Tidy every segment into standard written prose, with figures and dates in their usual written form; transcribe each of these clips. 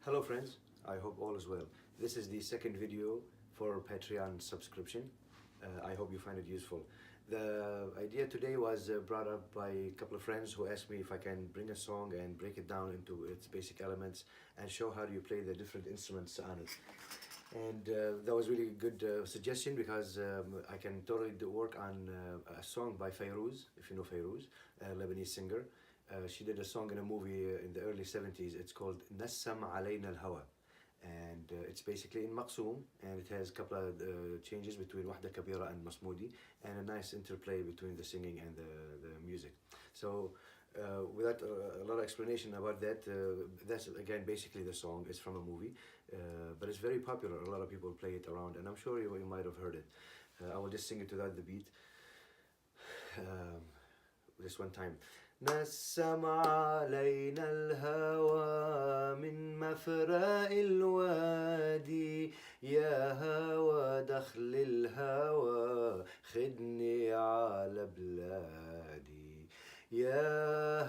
Hello friends, I hope all is well. This is the second video for Patreon subscription. I hope you find it useful. The idea today was brought up by a couple of friends who asked me if I can bring a song and break it down into its basic elements and show how do you play the different instruments on it. And that was really a good suggestion because I can totally work on a song by Fayrouz, if you know Fayrouz, a Lebanese singer. She did a song in a movie in the early 70s. It's called Nassam Alayna Al-Hawa. And it's basically in Maqsoom, and it has a couple of changes between Wahda Kabira and Masmoudi, and a nice interplay between the singing and the music. So without a lot of explanation about that, that's again basically the song. It's from a movie, but it's very popular. A lot of people play it around, and I'm sure you might have heard it. I will just sing it without the beat. This one time. نسم علينا الهوى من مفرق الوادي يا هوى دخل الهوى خدني على بلادي يا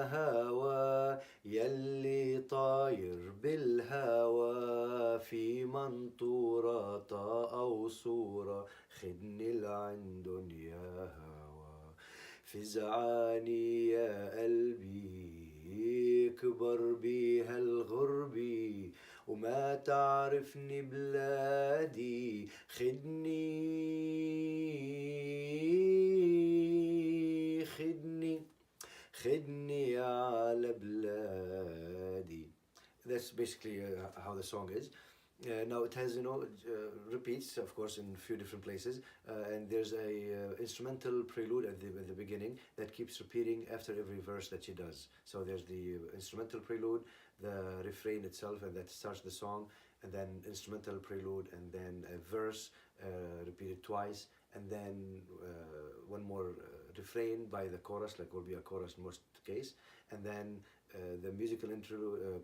هوى يلي طاير بالهوى في منطورة أو صورة خدني لعندن يا هوى فزعاني يا قلبي كبر بيها الغربي وما تعرفني بلادي خدني على بلادي. That's basically how the song is. Now it has, repeats, of course, in a few different places, and there's a instrumental prelude at the beginning that keeps repeating after every verse that she does. So there's the instrumental prelude, the refrain itself, and that starts the song, and then instrumental prelude, and then a verse repeated twice, and then one more refrain by the chorus, like will be a chorus in most case, and then the musical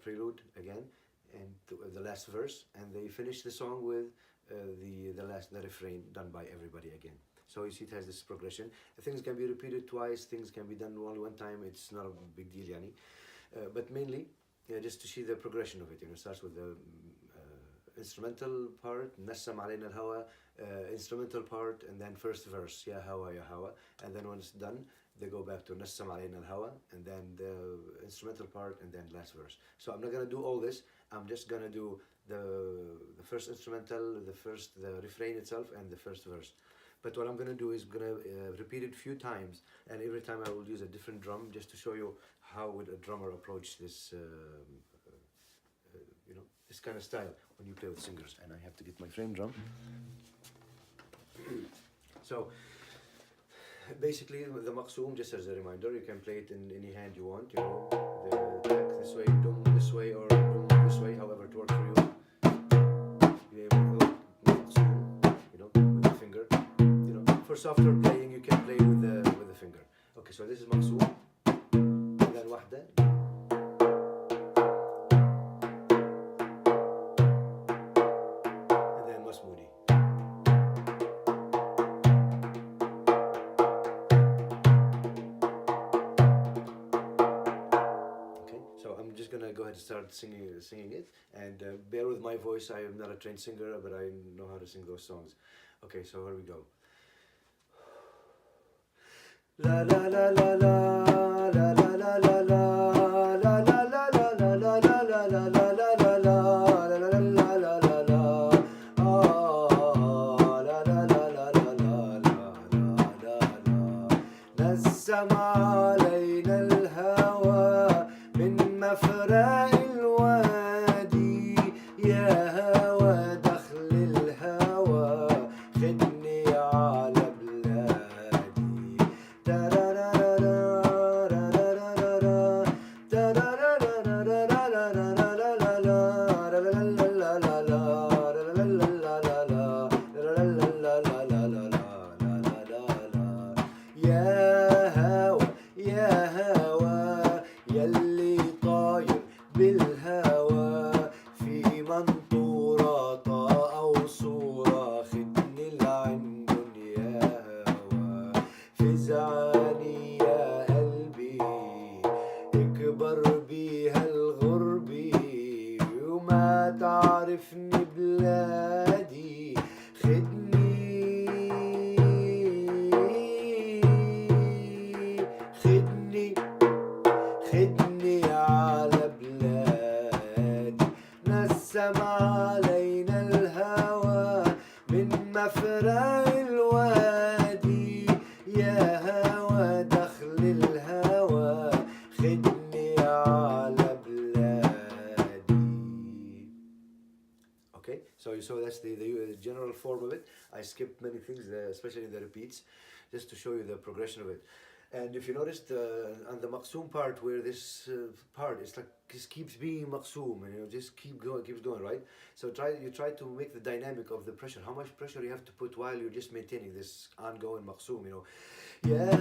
prelude again, and the last verse, and they finish the song with the refrain done by everybody again. So you see it has this progression. Things can be repeated twice, things can be done only one time. It's not a big deal, yani. But mainly, just to see the progression of it. It starts with the instrumental part, Nassam Alayna Al-Hawa, instrumental part, and then first verse, Ya Hawa, and then when it's done, they go back to Nassam Alayna Al-Hawa, and then the instrumental part, and then last verse. So I'm not gonna do all this. I'm just gonna do the first instrumental, the refrain itself, and the first verse. But what I'm gonna do is gonna repeat it a few times, and every time I will use a different drum just to show you how would a drummer approach this, this kind of style when you play with singers. And I have to get my frame drum. So basically, the Maqsoom, just as a reminder, you can play it in any hand you want. The attack this way, dum this way, or dum this way, however it works for you. You're able to Maqsoom, with the finger. For softer playing, you can play with the finger. Okay, so this is Maqsoom, and then Wahda. Go ahead and start singing it, and bear with my voice. I am not a trained singer, but I know how to sing those songs. Okay, so here we go. La la la la la la la la la la la la la la la la la la la نسم علينا الهوى من مفرق الوادي يا هوى دخل الهوى خدني على بلادي يا هوى هجم علينا الهوى من مفرع الوادي يا هوى دخل الهوى خدني على بلادي. Okay, so you saw that's the general form of it. I skipped many things, especially in the repeats, just to show you the progression of it. And if you noticed on the maqsoom part, where this part is like just keeps being maqsoom, and just keeps going, right? So you try to make the dynamic of the pressure, how much pressure you have to put while you're just maintaining this ongoing maqsoom, يا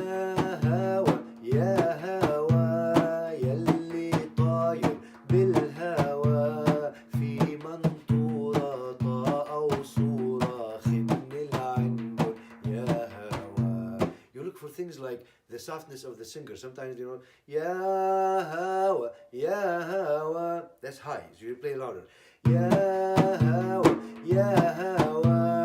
هوا يا هوا يلي طاير بالهوا في منطورة طاقة وصورة خدني العنبر يا هوا. You look for things like the softness of the singer. Sometimes, يا هوا يا هوا, that's high, so you play louder. يا هوا يا هوا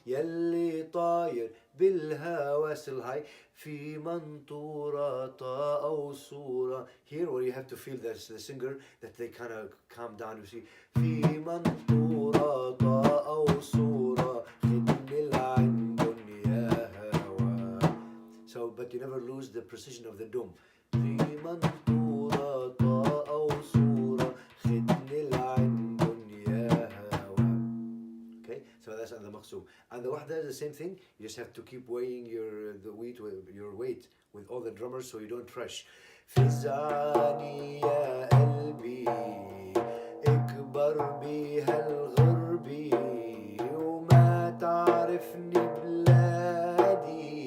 يلي طاير بالهوا, still high. في منطورة طاقة وصورة. Here where you have to feel the singer, that they kind of calm down, you see. في منطورة طاقة وصورة خدني العنبر يا هوا. So, but you never lose the precision of the dum. في منطورة طاقة وصورة خدني العنبر يا هوا. Okay, so that's on the maqsoom. And the wahda is the same thing. You just have to keep weighing your weight with all the drummers, so you don't rush. فزعني يا قلبي اكبر بيها الغربي وما تعرفني بلادي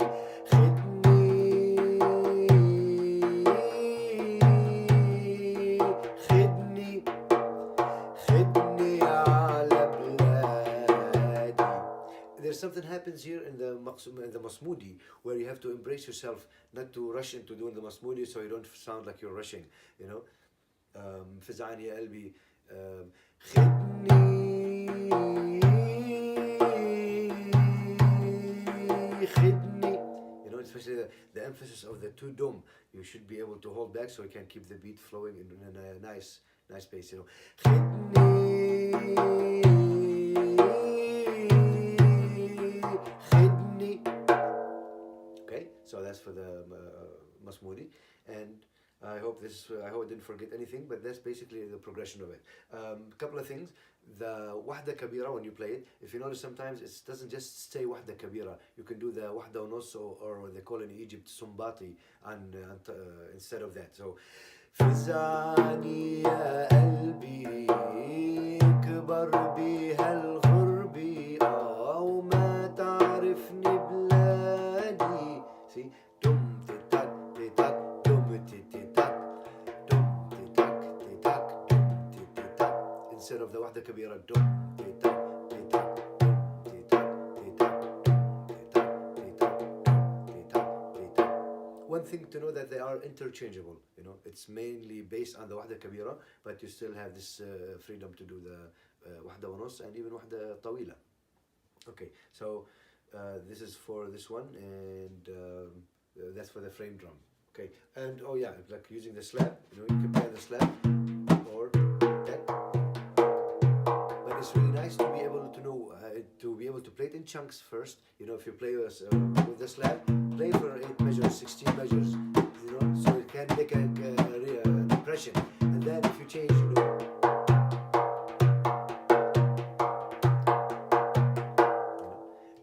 خدني على بلادي. There's something happens here in the Masmudi, where you have to embrace yourself, not to rush into doing the Masmudi, so you don't sound like you're rushing, فزعني يا قلبي خدني, especially the emphasis of the two dum, you should be able to hold back so you can keep the beat flowing in a nice pace, خدني. Okay, so that's for the Masmudi, and I hope I didn't forget anything, but that's basically the progression of it. A couple of things. The wahda kabira, when you play it, if you notice, sometimes it doesn't just stay wahda kabira. You can do the wahda unos, or they call in Egypt sumbati, and instead of that. So فزعني يا قلبي كبر بيها الغربي وما تعرفني بلادي. See, dum titak titak dum titak dum titak titak dum titak, instead of the wahda kabira dum titak titak dum titak titak dum titak titak titak. One thing to know, that they are interchangeable. It's mainly based on the wahda kabira, but you still have this freedom to do the wahda wanos and even wahda tawila. Okay, so this is for this one, and that's for the frame drum. Okay, and oh yeah, like using the slab, you can play the slab or that. But it's really nice to be able to know, to be able to play it in chunks first. If you play with the slab, play for 8 measures, 16 measures, so it can make an impression. And then if you change,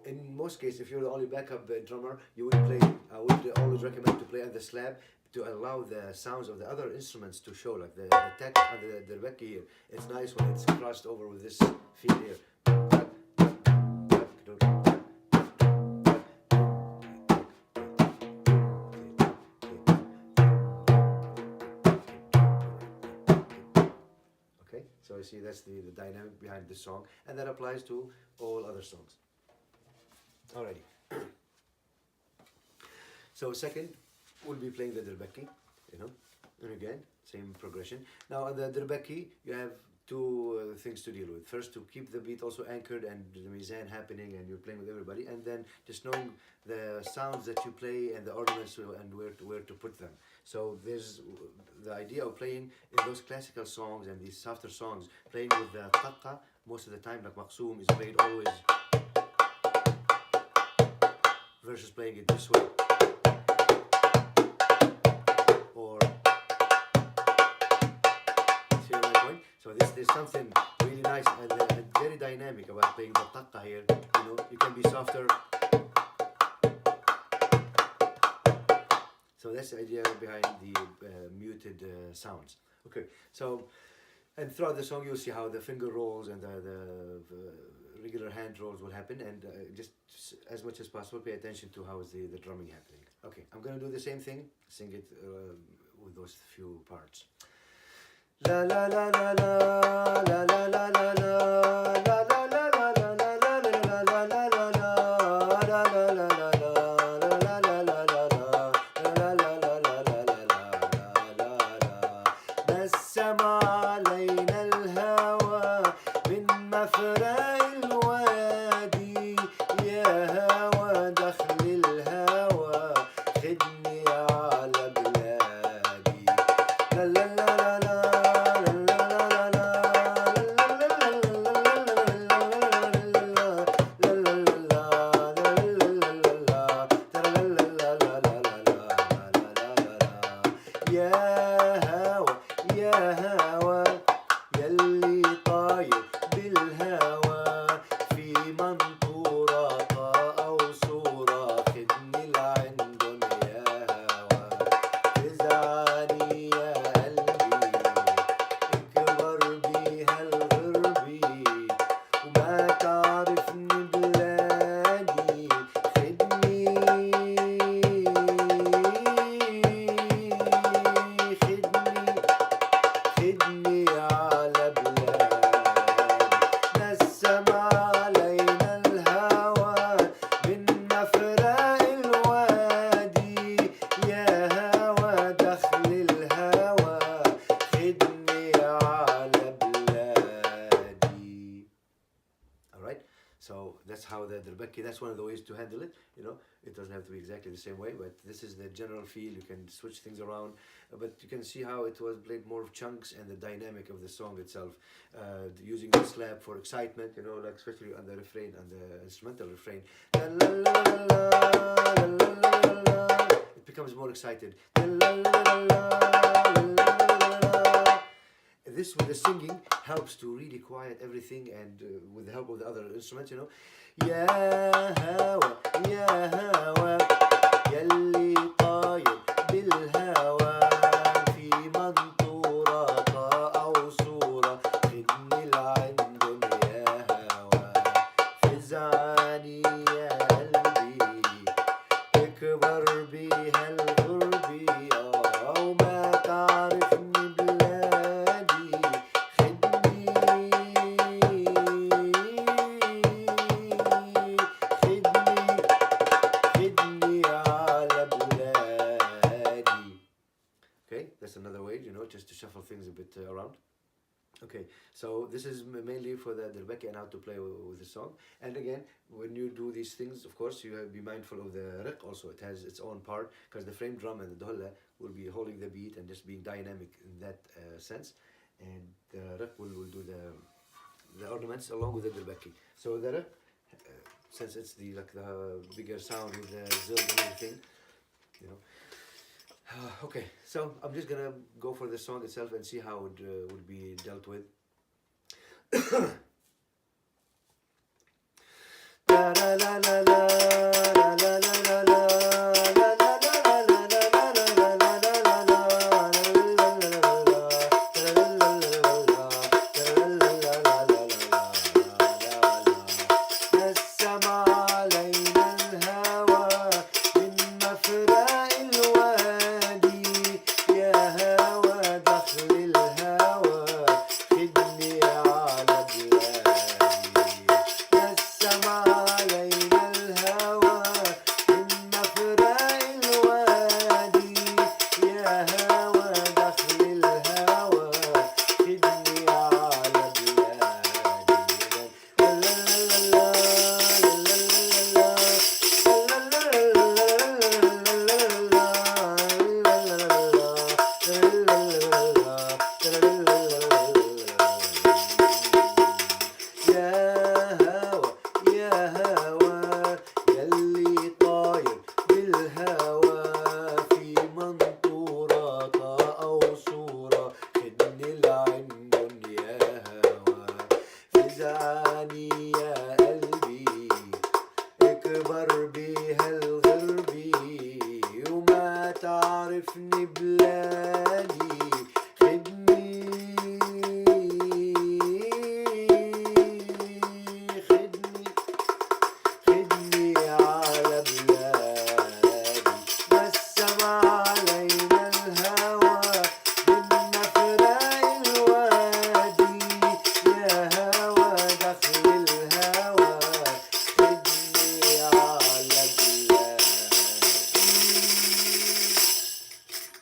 in most cases, if you're the only backup drummer, I would always recommend to play on the slab, to allow the sounds of the other instruments to show, like the tek and the rebecca here. It's nice when it's crossed over with this feel here. Okay, so you see that's the dynamic behind this song, and that applies to all other songs. Alrighty. So second, we'll be playing the Dirbeki, and again, same progression. Now on the Dirbeki, you have two things to deal with. First, to keep the beat also anchored and the mizan happening, and you're playing with everybody, and then just knowing the sounds that you play and the ornaments and where to put them. So there's the idea of playing in those classical songs and these softer songs, playing with the taqqa most of the time, like maqsoom is played always, versus playing it this way. Or, see my point? So there's something really nice and very dynamic about playing the taqqa here. You know, you can be softer. So that's the idea behind the muted sounds. Okay, so, and throughout the song you'll see how the finger rolls and the regular hand rolls will happen, and just as much as possible pay attention to how is the drumming happening. Okay, I'm gonna do the same thing, sing it with those few parts. La la la la la la la la la la la la la la la la la la la la So that's how the Rebecca, that's one of the ways to handle it. You know, it doesn't have to be exactly the same way, but this is the general feel. You can switch things around, but you can see how it was played more of chunks and the dynamic of the song itself, using the slap for excitement, you know, like especially on the refrain, on the instrumental refrain. It becomes more excited. This with the singing helps to really quiet everything, and with the help of the other instruments, you know. يا هوا يا هوا يلي طاير بالهوا في منطورة أو صورة خدني لعندن يا هوا فزعني يا قلبي تكبر بيها الغربي وما تعرفني بلادي that's another way, you know, just to shuffle things a bit around. Okay, so this is mainly for the Rebecca and how to play with the song. And again, when you do these things, of course, you have to be mindful of the riq also. It has its own part, because the frame drum and the dohla will be holding the beat and just being dynamic in that sense. And the riq will do the ornaments along with the Rebecca. So the riq, since it's the bigger sound with the zil and everything, you know. Okay, so I'm just gonna go for the song itself and see how it would be dealt with. La la la la la la la la la. علينا الهوى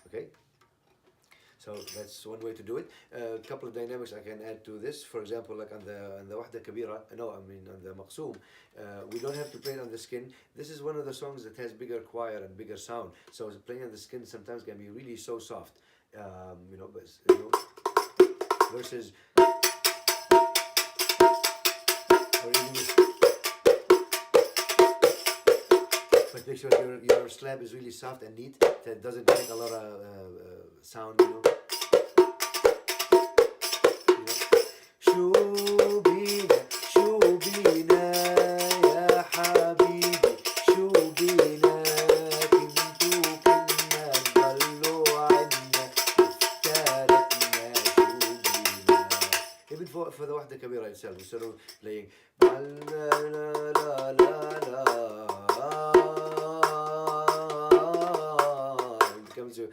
Okay, so that's one way to do it. A couple of dynamics I can add to this. For example, like on the Wahda Kabira, no, I mean on the Maqsoom, we don't have to play it on the skin. This is one of the songs that has bigger choir and bigger sound. So playing on the skin sometimes can be really so soft, but versus or even but make sure your slab is really soft and neat. That doesn't make a lot of sound. شو بينا شو بينا يا حبيبي شو بينا كنتو كنا تضلوا عنا افترقنا شو بينا. Even for the Wahda Kabira itself, instead of playing la la la la la, it comes to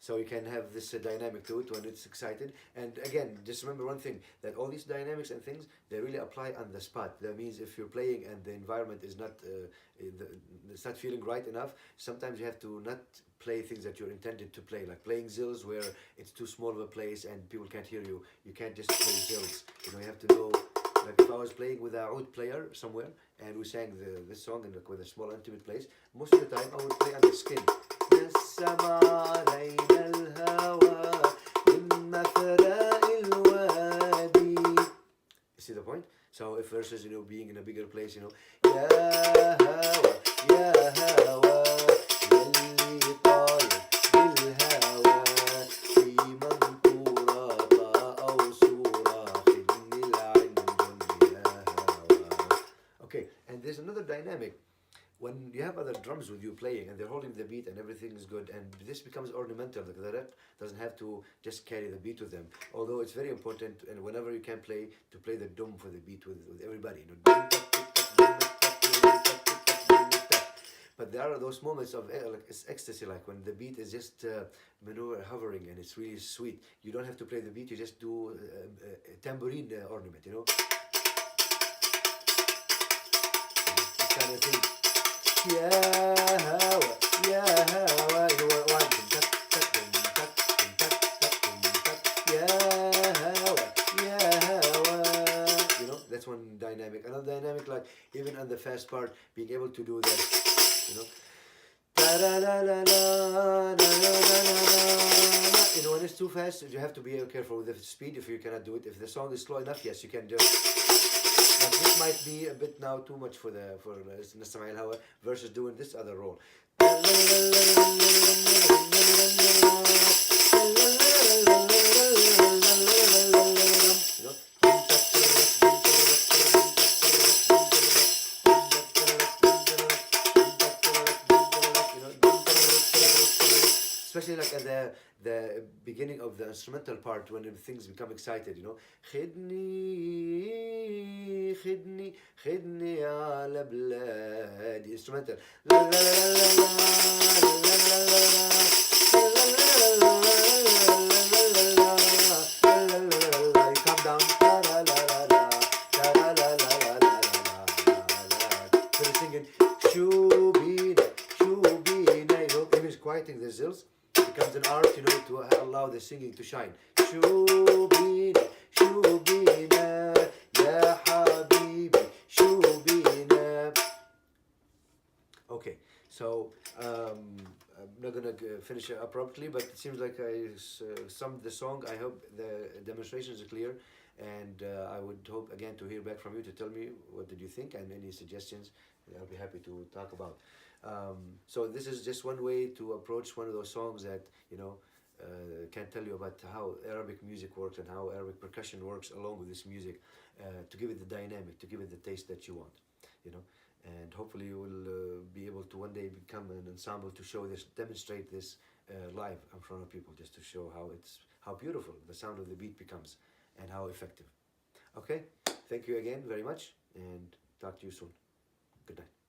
so you can have this dynamic to it when it's excited. And again, just remember one thing, that all these dynamics and things, they really apply on the spot. That means if you're playing and the environment is not, it's not feeling right enough, sometimes you have to not play things that you're intended to play, like playing zills where it's too small of a place and people can't hear you. You can't just play zills. You have to know, like if I was playing with a oud player somewhere and we sang this song in with a small intimate place, most of the time I would play on the skin. نسم علينا الهوى من مثراء الوادي. You see the point? So if versus being in a bigger place, يا هوى يا هوى يلي طاير بالهوى في منطورة أو صورة خدني لعندهم يا هوى. Okay, and there's another dynamic. When you have other drums with you playing and they're holding the beat and everything is good, and this becomes ornamental, the rep doesn't have to just carry the beat with them. Although it's very important, and whenever you can play, to play the dum for the beat with everybody. But there are those moments of like it's ecstasy, like when the beat is just hovering and it's really sweet. You don't have to play the beat; you just do a tambourine ornament, This kind of thing. يا هوا يا هوا يا هوا. That's one dynamic. Another dynamic, like even on the fast part, being able to do that. When it's too fast, you have to be careful with the speed if you cannot do it. If the song is slow enough, yes, you can do it. But this might be a bit now too much for Nastami al-Hawa versus doing this other role. Especially like at the beginning of the instrumental part when things become excited, خدني خدني خدني على بلادي instrumental. You come down. So they're singing شو بينا شو بينا, even quieting the zills becomes an art, to allow the singing to shine. شو بينا شو بينا يا حبيبي شو بينا. Okay, so I'm not gonna finish it abruptly, but it seems like I summed the song. I hope the demonstrations are clear, and I would hope again to hear back from you to tell me what did you think and any suggestions. I'll be happy to talk about. So this is just one way to approach one of those songs that can tell you about how Arabic music works and how Arabic percussion works along with this music, to give it the dynamic, to give it the taste that you want, and hopefully you will be able to one day become an ensemble to show this, demonstrate this live in front of people, just to show how beautiful the sound of the beat becomes and how effective. Okay, Thank you again very much, and talk to you soon. Good night.